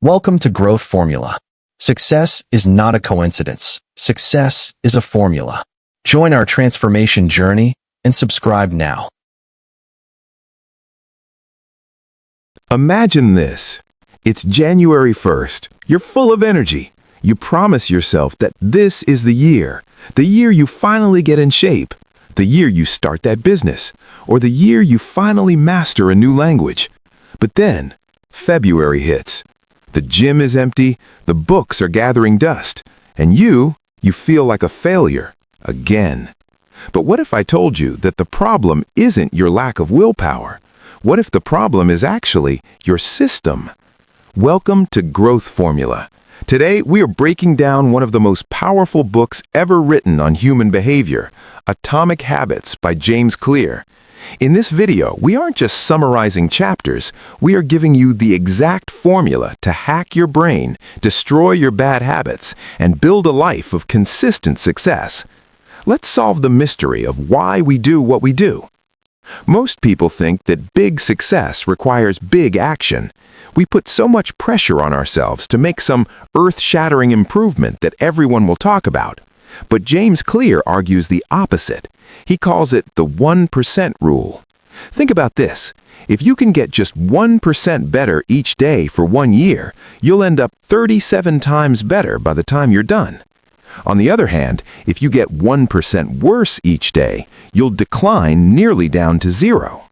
Welcome to Growth Formula. Success is not a coincidence. Success is a formula. Join our transformation journey and subscribe now. Imagine this. It's January 1st. You're full of energy. You promise yourself that this is the year you finally get in shape, the year you start that business, or the year you finally master a new language. But then, February hits. The gym is empty, the books are gathering dust, and you feel like a failure, again. But what if I told you that the problem isn't your lack of willpower? What if the problem is actually your system? Welcome to Growth Formula. Today, we are breaking down one of the most powerful books ever written on human behavior, Atomic Habits by James Clear. In this video, we aren't just summarizing chapters, we are giving you the exact formula to hack your brain, destroy your bad habits, and build a life of consistent success. Let's solve the mystery of why we do what we do. Most people think that big success requires big action. We put so much pressure on ourselves to make some earth-shattering improvement that everyone will talk about. But James Clear argues the opposite. He calls it the 1% rule. Think about this. If you can get just 1% better each day for 1 year, you'll end up 37 times better by the time you're done. On the other hand, if you get 1% worse each day, you'll decline nearly down to zero.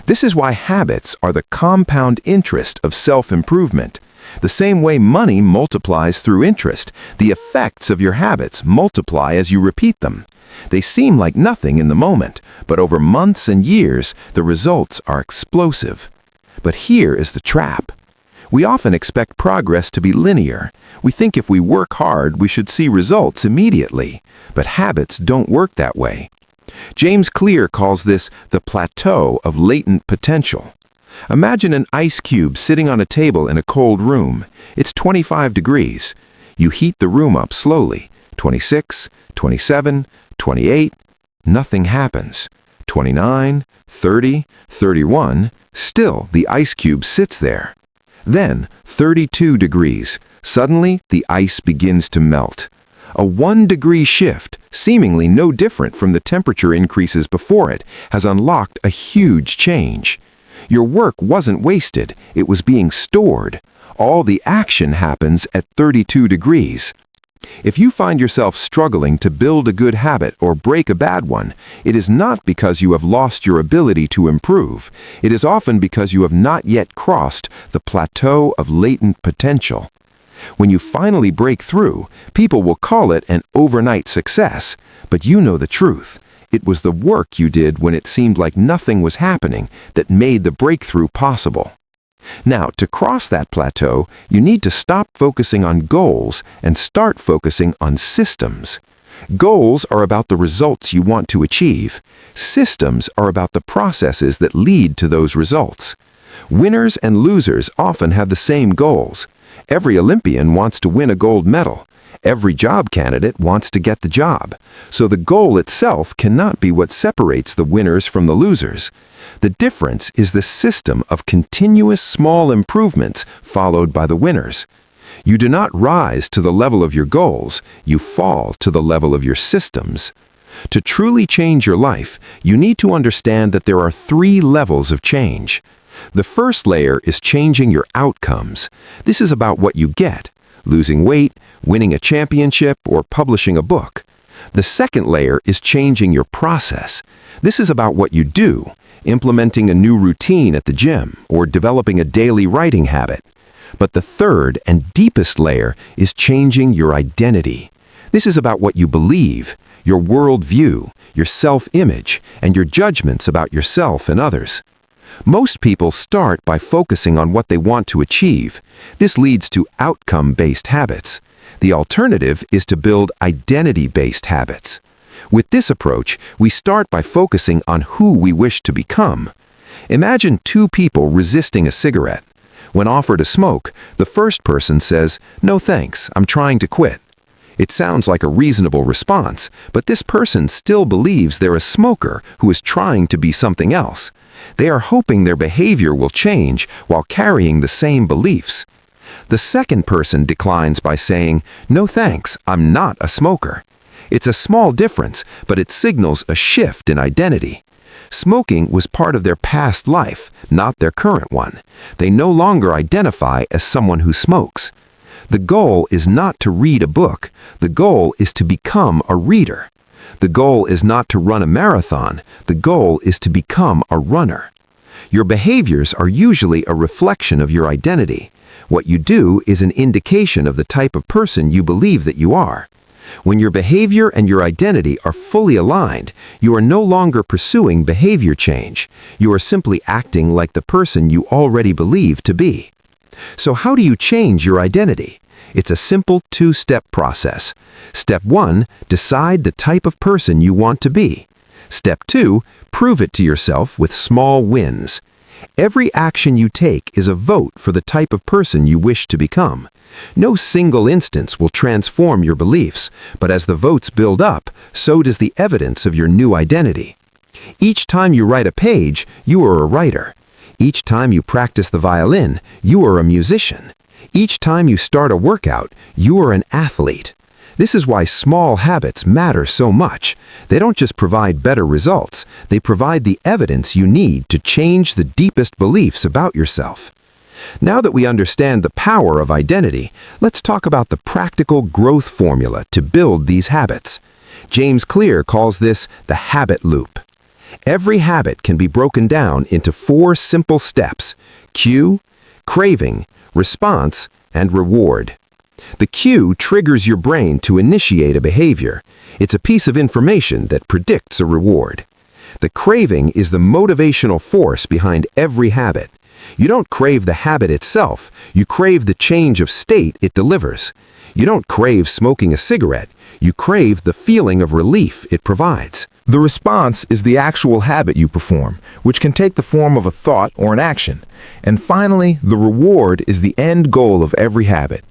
This is why habits are the compound interest of self-improvement. The same way money multiplies through interest, the effects of your habits multiply as you repeat them. They seem like nothing in the moment, but over months and years, the results are explosive. But here is the trap. We often expect progress to be linear. We think if we work hard, we should see results immediately. But habits don't work that way. James Clear calls this the plateau of latent potential. Imagine an ice cube sitting on a table in a cold room. It's 25 degrees. You heat the room up slowly. 26, 27, 28. Nothing happens. 29, 30, 31. Still, the ice cube sits there. Then, 32 degrees. Suddenly, the ice begins to melt. A 1-degree shift, seemingly no different from the temperature increases before it, has unlocked a huge change. Your work wasn't wasted, it was being stored. All the action happens at 32 degrees. If you find yourself struggling to build a good habit or break a bad one, it is not because you have lost your ability to improve. It is often because you have not yet crossed the plateau of latent potential. When you finally break through, people will call it an overnight success, but you know the truth. It was the work you did when it seemed like nothing was happening that made the breakthrough possible. Now, to cross that plateau, you need to stop focusing on goals and start focusing on systems. Goals are about the results you want to achieve. Systems are about the processes that lead to those results. Winners and losers often have the same goals. Every Olympian wants to win a gold medal. Every job candidate wants to get the job. So the goal itself cannot be what separates the winners from the losers. The difference is the system of continuous small improvements followed by the winners. You do not rise to the level of your goals, you fall to the level of your systems. To truly change your life, you need to understand that there are 3 levels of change. The first layer is changing your outcomes. This is about what you get. Losing weight, winning a championship, or publishing a book. The second layer is changing your process. This is about what you do, implementing a new routine at the gym, or developing a daily writing habit. But the third and deepest layer is changing your identity. This is about what you believe, your worldview, your self-image, and your judgments about yourself and others. Most people start by focusing on what they want to achieve. This leads to outcome-based habits. The alternative is to build identity-based habits. With this approach, we start by focusing on who we wish to become. Imagine 2 people resisting a cigarette. When offered a smoke, the first person says, "No thanks, I'm trying to quit." It sounds like a reasonable response, but this person still believes they're a smoker who is trying to be something else. They are hoping their behavior will change while carrying the same beliefs. The second person declines by saying, "No thanks, I'm not a smoker." It's a small difference, but it signals a shift in identity. Smoking was part of their past life, not their current one. They no longer identify as someone who smokes. The goal is not to read a book. The goal is to become a reader. The goal is not to run a marathon. The goal is to become a runner. Your behaviors are usually a reflection of your identity. What you do is an indication of the type of person you believe that you are. When your behavior and your identity are fully aligned, you are no longer pursuing behavior change. You are simply acting like the person you already believe to be. So how do you change your identity? It's a simple two-step process. Step 1, decide the type of person you want to be. Step 2, prove it to yourself with small wins. Every action you take is a vote for the type of person you wish to become. No single instance will transform your beliefs, but as the votes build up, so does the evidence of your new identity. Each time you write a page, you are a writer. Each time you practice the violin, you are a musician. Each time you start a workout, you are an athlete. This is why small habits matter so much. They don't just provide better results, they provide the evidence you need to change the deepest beliefs about yourself. Now that we understand the power of identity, let's talk about the practical growth formula to build these habits. James Clear calls this the habit loop. Every habit can be broken down into 4 simple steps: cue, craving, response, and reward. The cue triggers your brain to initiate a behavior. It's a piece of information that predicts a reward. The craving is the motivational force behind every habit. You don't crave the habit itself, you crave the change of state it delivers. You don't crave smoking a cigarette, you crave the feeling of relief it provides. The response is the actual habit you perform, which can take the form of a thought or an action. And finally, the reward is the end goal of every habit.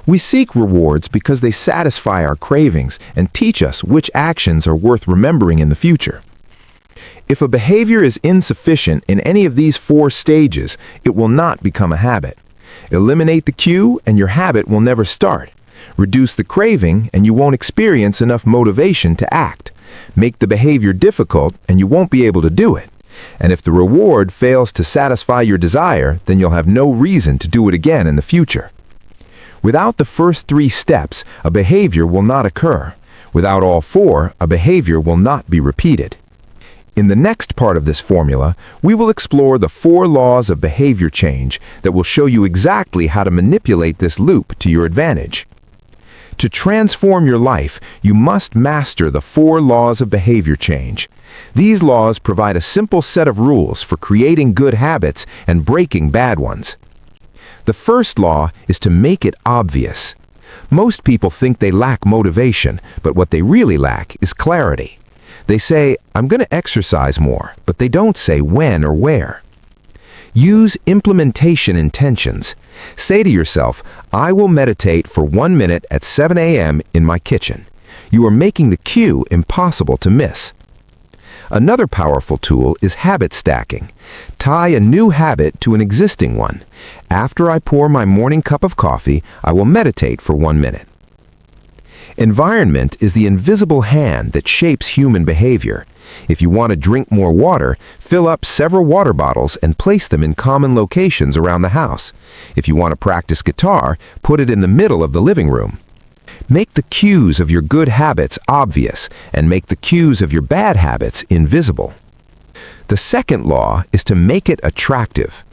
We seek rewards because they satisfy our cravings and teach us which actions are worth remembering in the future. If a behavior is insufficient in any of these 4 stages, it will not become a habit. Eliminate the cue and your habit will never start. Reduce the craving and you won't experience enough motivation to act. Make the behavior difficult and you won't be able to do it. And if the reward fails to satisfy your desire, then you'll have no reason to do it again in the future. Without the first 3 steps, a behavior will not occur. Without all 4, a behavior will not be repeated. In the next part of this formula, we will explore the 4 laws of behavior change that will show you exactly how to manipulate this loop to your advantage. To transform your life, you must master the 4 laws of behavior change. These laws provide a simple set of rules for creating good habits and breaking bad ones. The first law is to make it obvious. Most people think they lack motivation, but what they really lack is clarity. They say, "I'm going to exercise more," but they don't say when or where. Use implementation intentions. Say to yourself, "I will meditate for 1 minute at 7 a.m. in my kitchen." You are making the cue impossible to miss. Another powerful tool is habit stacking. Tie a new habit to an existing one. After I pour my morning cup of coffee, I will meditate for 1 minute. Environment is the invisible hand that shapes human behavior. If you want to drink more water, fill up several water bottles and place them in common locations around the house. If you want to practice guitar, put it in the middle of the living room. Make the cues of your good habits obvious and make the cues of your bad habits invisible. The second law is to make it attractive.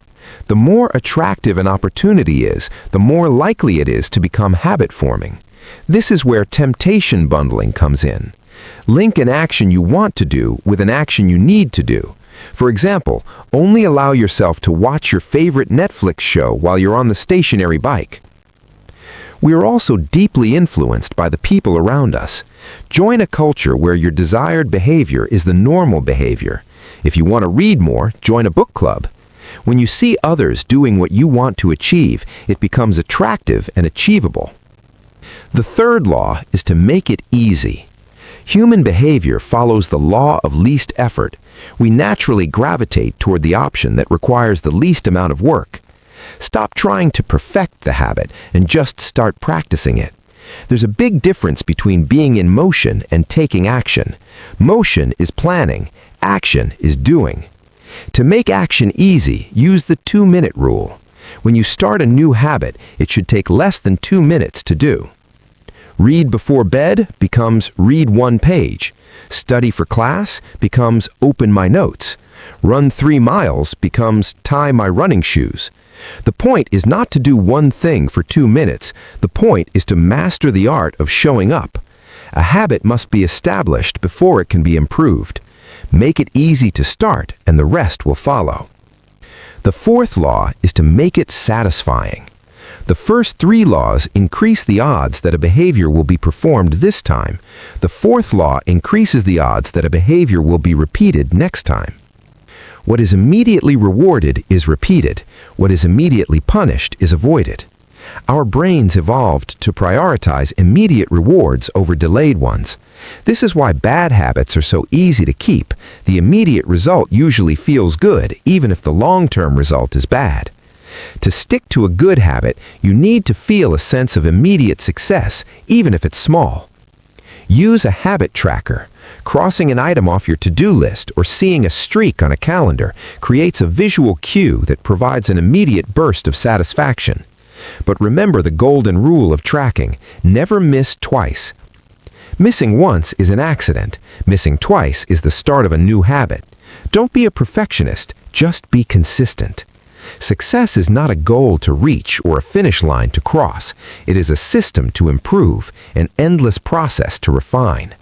The more attractive an opportunity is, the more likely it is to become habit forming. This is where temptation bundling comes in. Link an action you want to do with an action you need to do. For example, only allow yourself to watch your favorite Netflix show while you're on the stationary bike. We are also deeply influenced by the people around us. Join a culture where your desired behavior is the normal behavior. If you want to read more, join a book club. When you see others doing what you want to achieve, it becomes attractive and achievable. The third law is to make it easy. Human behavior follows the law of least effort. We naturally gravitate toward the option that requires the least amount of work. Stop trying to perfect the habit and just start practicing it. There's a big difference between being in motion and taking action. Motion is planning, action is doing. To make action easy, use the 2-minute rule. When you start a new habit, it should take less than 2 minutes to do. Read before bed becomes read 1 page. Study for class becomes open my notes. Run 3 miles becomes tie my running shoes. The point is not to do one thing for 2 minutes. The point is to master the art of showing up. A habit must be established before it can be improved. Make it easy to start, and the rest will follow. The 4th law is to make it satisfying. The first 3 laws increase the odds that a behavior will be performed this time. The 4th law increases the odds that a behavior will be repeated next time. What is immediately rewarded is repeated. What is immediately punished is avoided. Our brains evolved to prioritize immediate rewards over delayed ones. This is why bad habits are so easy to keep. The immediate result usually feels good, even if the long-term result is bad. To stick to a good habit, you need to feel a sense of immediate success, even if it's small. Use a habit tracker. Crossing an item off your to-do list or seeing a streak on a calendar creates a visual cue that provides an immediate burst of satisfaction. But remember the golden rule of tracking: never miss twice. Missing once is an accident. Missing twice is the start of a new habit. Don't be a perfectionist, just be consistent. Success is not a goal to reach or a finish line to cross. It is a system to improve, an endless process to refine.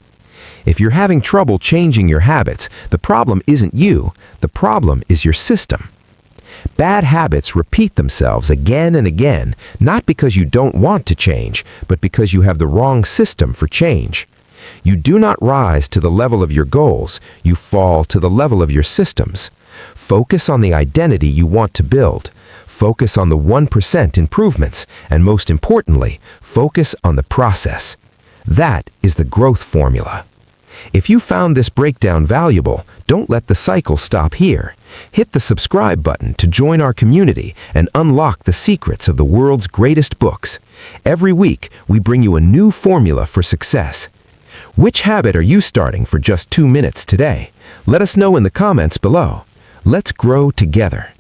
If you're having trouble changing your habits, the problem isn't you, the problem is your system. Bad habits repeat themselves again and again, not because you don't want to change, but because you have the wrong system for change. You do not rise to the level of your goals, you fall to the level of your systems. Focus on the identity you want to build. Focus on the 1% improvements, and most importantly, focus on the process. That is the growth formula. If you found this breakdown valuable, don't let the cycle stop here. Hit the subscribe button to join our community and unlock the secrets of the world's greatest books. Every week, we bring you a new formula for success. Which habit are you starting for just 2 minutes today? Let us know in the comments below. Let's grow together.